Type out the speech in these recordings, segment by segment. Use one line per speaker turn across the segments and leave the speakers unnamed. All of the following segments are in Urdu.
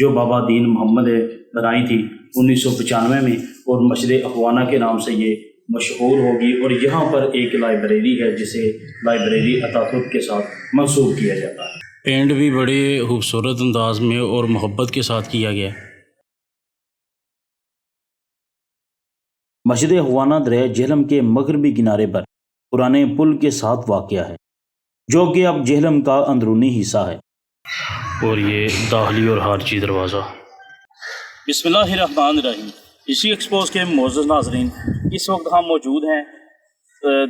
جو بابا دین محمد نے بنائی تھی 1995 میں، اور مسجد اخوانہ کے نام سے یہ مشہور ہوگی۔ اور یہاں پر ایک لائبریری ہے جسے لائبریری اتاترک کے ساتھ منسوب کیا جاتا ہے۔
پینٹ بھی بڑے خوبصورت انداز میں اور محبت کے ساتھ کیا گیا ہے۔
مسجد اخوانہ دریائے جہلم کے مغربی کنارے پر پرانے پل کے ساتھ واقع ہے، جو کہ اب جہلم کا اندرونی حصہ ہے۔
اور یہ داخلی اور خارجی دروازہ۔
بسم اللہ الرحمن الرحیم۔ اسی ایکسپوز کے معزز ناظرین، اس وقت ہم موجود ہیں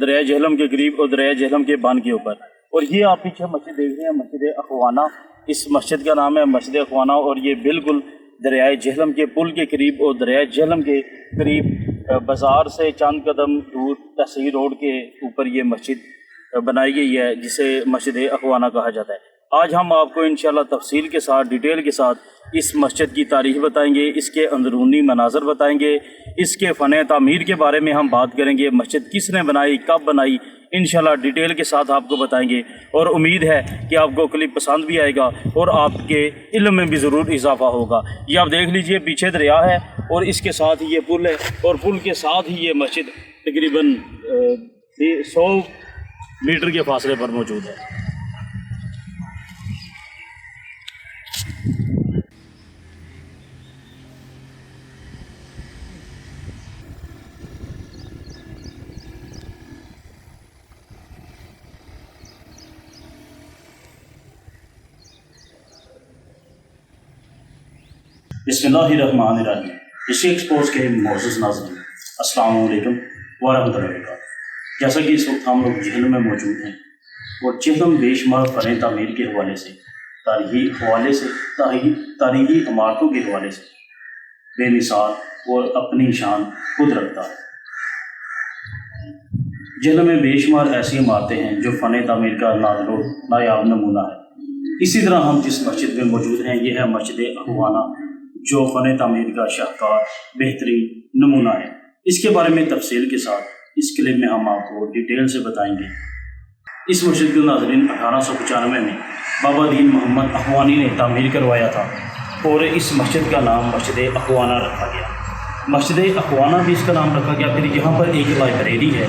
دریائے جہلم کے قریب اور دریائے جہلم کے بان کے اوپر، اور یہ آپ پیچھے مسجد دیکھ رہے ہیں، مسجد اخوانہ۔ اس مسجد کا نام ہے مسجد اخوانہ، اور یہ بالکل دریائے جہلم کے پل کے قریب اور دریائے جہلم کے قریب بازار سے چند قدم دور تحصیل روڈ کے اوپر یہ مسجد بنائی گئی ہے، جسے مسجد اخوانہ کہا جاتا ہے۔ آج ہم آپ کو انشاءاللہ تفصیل کے ساتھ، ڈیٹیل کے ساتھ اس مسجد کی تاریخ بتائیں گے، اس کے اندرونی مناظر بتائیں گے، اس کے فن تعمیر کے بارے میں ہم بات کریں گے، مسجد کس نے بنائی، کب بنائی، انشاءاللہ ڈیٹیل کے ساتھ آپ کو بتائیں گے۔ اور امید ہے کہ آپ کو کلپ پسند بھی آئے گا اور آپ کے علم میں بھی ضرور اضافہ ہوگا۔ یہ آپ دیکھ لیجئے، پیچھے دریا ہے اور اس کے ساتھ ہی یہ پل ہے، اور پل کے ساتھ ہی یہ مسجد تقریباً 100 میٹر کے فاصلے پر موجود ہے۔ بسم اللہ الرحمن الرحیم۔ اسی ایکسپوز کے معزز ناظرین، السلام علیکم ورحمۃ اللہ وبرکاتہ۔ جیسا کہ اس وقت ہم لوگ جہلم میں موجود ہیں، اور جہلم بے شمار فن تعمیر کے حوالے سے، تاریخی عمارتوں کے حوالے سے بے مثال اور اپنی شان خود رکھتا ہے۔ جہلم میں بے شمار ایسی عمارتیں ہیں جو فن تعمیر کا نادر و نایاب نمونہ ہے۔ اسی طرح ہم جس مسجد میں موجود ہیں، یہ ہے مسجد اخوانہ، جو فن تعمیر کا شاہکار بہترین نمونہ ہے۔ اس کے بارے میں تفصیل کے ساتھ اس کلپ میں ہم آپ کو ڈیٹیل سے بتائیں گے۔ اس مسجد کو ناظرین 1895 میں بابا دین محمد اخوانی نے تعمیر کروایا تھا، اور اس مسجد کا نام مسجد اخوانہ رکھا گیا۔ مسجد اخوانہ بھی اس کا نام رکھا گیا۔ پھر یہاں پر ایک لائبریری ہے،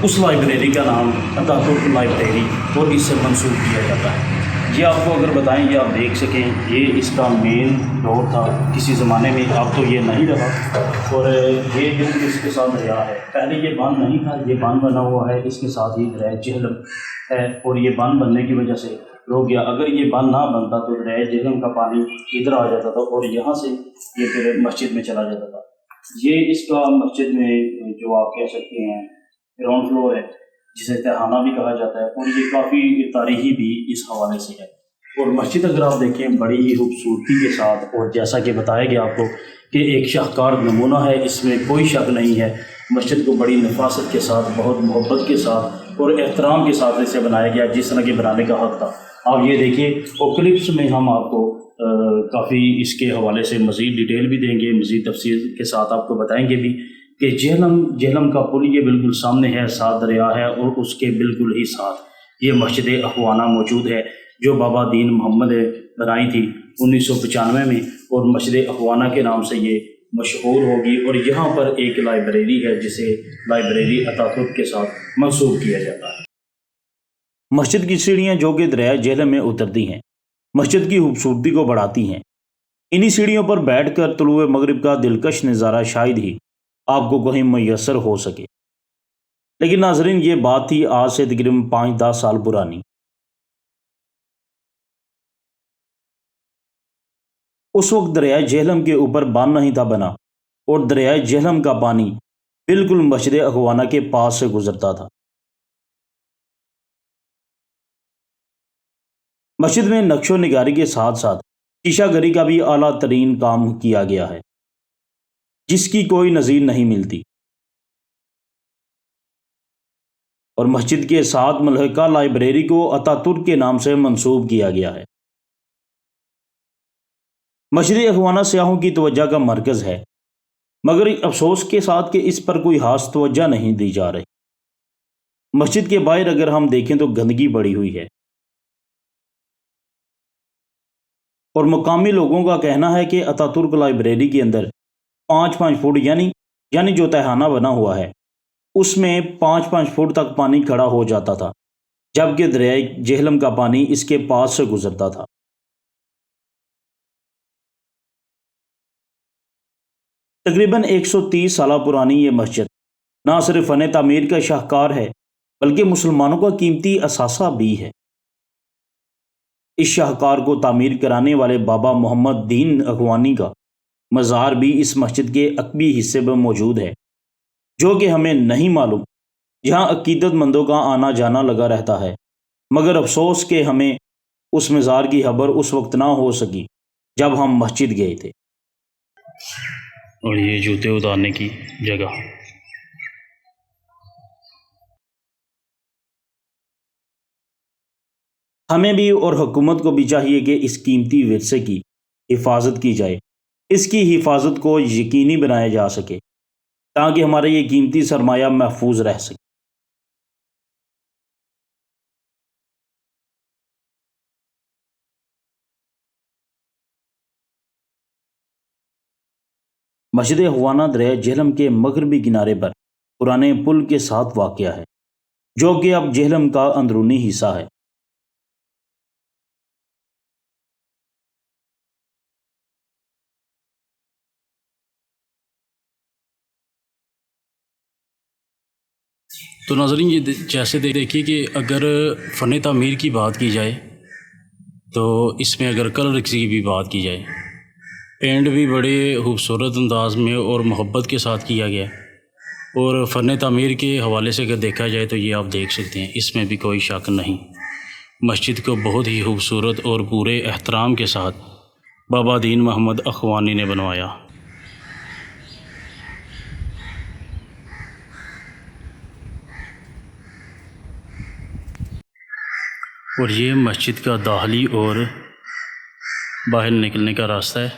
اس لائبریری کا نام اتاترک لائبریری، اور اس سے منسوب کیا جاتا ہے۔ یہ آپ کو اگر بتائیں گے، آپ دیکھ سکیں، یہ اس کا مین ڈور تھا کسی زمانے میں، اب تو یہ نہیں رہا، اور یہ بالکل اس کے ساتھ دریا ہے۔ پہلے یہ باندھ نہیں تھا، یہ باندھ بنا ہوا ہے، اس کے ساتھ ہی دریائے جہلم ہے، اور یہ باندھ بننے کی وجہ سے رک گیا۔ اگر یہ باندھ نہ بنتا تو دریائے جہلم کا پانی ادھر آ جاتا تھا، اور یہاں سے یہ پھر مسجد میں چلا جاتا تھا۔ یہ اس کا مسجد میں جو آپ کہہ سکتے ہیں گراؤنڈ فلور ہے، جسے تہانہ بھی کہا جاتا ہے، اور یہ کافی تاریخی بھی اس حوالے سے ہے۔ اور مسجد اگر آپ دیکھیں، بڑی ہی خوبصورتی کے ساتھ، اور جیسا کہ بتایا گیا آپ کو کہ ایک شاہکار نمونہ ہے، اس میں کوئی شک نہیں ہے۔ مسجد کو بڑی نفاست کے ساتھ، بہت محبت کے ساتھ اور احترام کے ساتھ اسے بنایا گیا، جس طرح کے بنانے کا حق تھا۔ آپ یہ دیکھیے، اور کلپس میں ہم آپ کو کافی اس کے حوالے سے مزید ڈیٹیل بھی دیں گے، مزید تفصیل کے ساتھ آپ کو بتائیں گے بھی کہ جہلم کا پل یہ بالکل سامنے ہے، ساتھ دریا ہے، اور اس کے بالکل ہی ساتھ یہ مسجد اخوانہ موجود ہے، جو بابا دین محمد نے بنائی تھی 1995 میں، اور مسجد اخوانہ کے نام سے یہ مشہور ہوگی۔ اور یہاں پر ایک لائبریری ہے جسے لائبریری اتاترک کے ساتھ منسوب کیا جاتا ہے۔ مسجد کی سیڑھیاں جو کہ دریائے جہلم میں اترتی ہیں، مسجد کی خوبصورتی کو بڑھاتی ہیں۔ انہی سیڑھیوں پر بیٹھ کر طلوع مغرب کا دلکش نظارہ شاید ہی آپ کو کہیں میسر ہو سکے، لیکن ناظرین یہ بات تھی آج سے تقریباً 5-10 سال پرانی۔ اس وقت دریائے جہلم کے اوپر باندھ نہیں تھا بنا، اور دریائے جہلم کا پانی بالکل مسجد اخوانہ کے پاس سے گزرتا تھا۔ مسجد میں نقش و نگاری کے ساتھ ساتھ شیشہ گری کا بھی اعلیٰ ترین کام کیا گیا ہے، جس کی کوئی نظیر نہیں ملتی۔ اور مسجد کے ساتھ ملحقہ لائبریری کو اتاترک کے نام سے منسوب کیا گیا ہے۔ مسجد اخوانہ سیاحوں کی توجہ کا مرکز ہے، مگر افسوس کے ساتھ کہ اس پر کوئی خاص توجہ نہیں دی جا رہی۔ مسجد کے باہر اگر ہم دیکھیں تو گندگی بڑی ہوئی ہے،
اور مقامی لوگوں کا کہنا ہے کہ اتاترک لائبریری کے اندر 5-5 فٹ یعنی جو تہانہ بنا ہوا ہے اس میں 5-5 فٹ تک پانی کھڑا ہو جاتا تھا، جبکہ دریائے جہلم کا پانی اس کے پاس سے گزرتا تھا۔ تقریباً 130 سالہ پرانی یہ مسجد نہ صرف فن تعمیر کا شاہکار ہے بلکہ مسلمانوں کا قیمتی اثاثہ بھی ہے۔ اس شاہکار کو تعمیر کرانے والے بابا محمد دین اخوانی کا مزار بھی اس مسجد کے عقبی حصے میں موجود ہے، جو کہ ہمیں نہیں معلوم، جہاں عقیدت مندوں کا آنا جانا لگا رہتا ہے، مگر افسوس کہ ہمیں اس مزار کی خبر اس وقت نہ ہو سکی جب ہم مسجد گئے تھے۔
اور یہ جوتے اتارنے کی جگہ۔
ہمیں بھی اور حکومت کو بھی چاہیے کہ اس قیمتی ورثے کی حفاظت کی جائے، اس کی حفاظت کو یقینی بنایا جا سکے تاکہ ہمارا یہ قیمتی سرمایہ محفوظ رہ سکے۔ مسجد اخوانہ دریائے جہلم کے مغربی کنارے پر پرانے پل کے ساتھ واقع ہے، جو کہ اب جہلم کا اندرونی حصہ ہے۔
تو ناظرین، یہ جیسے دیکھیے کہ اگر فن تعمیر کی بات کی جائے تو اس میں اگر کلر کی بھی بات کی جائے، پینٹ بھی بڑے خوبصورت انداز میں اور محبت کے ساتھ کیا گیا ہے، اور فن تعمیر کے حوالے سے اگر دیکھا جائے تو یہ آپ دیکھ سکتے ہیں، اس میں بھی کوئی شک نہیں۔ مسجد کو بہت ہی خوبصورت اور پورے احترام کے ساتھ بابا دین محمد اخوانی نے بنوایا۔ اور یہ مسجد کا داخلی اور باہر نکلنے کا راستہ ہے۔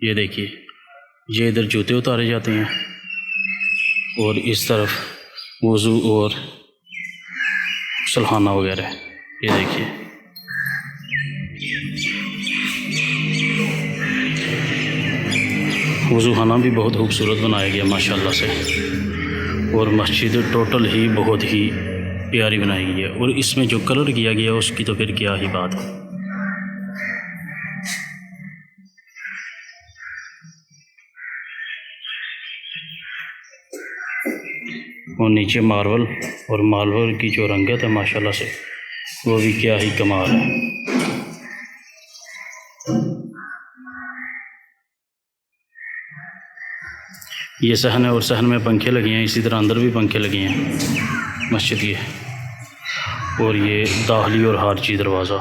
یہ دیکھیے، یہ ادھر جوتے اتارے جاتے ہیں اور اس طرف وضو اور سلخانہ وغیرہ۔ یہ دیکھیے، وضو خانہ بھی بہت خوبصورت بنایا گیا ماشاءاللہ سے، اور مسجد ٹوٹل ہی بہت ہی پیاری بنائی گئی ہے، اور اس میں جو کلر کیا گیا اس کی تو پھر کیا ہی بات ہے۔ اور نیچے ماربل، اور ماربل کی جو رنگت ہے ماشاءاللہ سے وہ بھی کیا ہی کمال ہے۔ یہ صحن ہے، اور صحن میں پنکھے لگے ہیں، اسی طرح اندر بھی پنکھے لگے ہیں مسجد کے، اور یہ داخلی اور خارجی دروازہ۔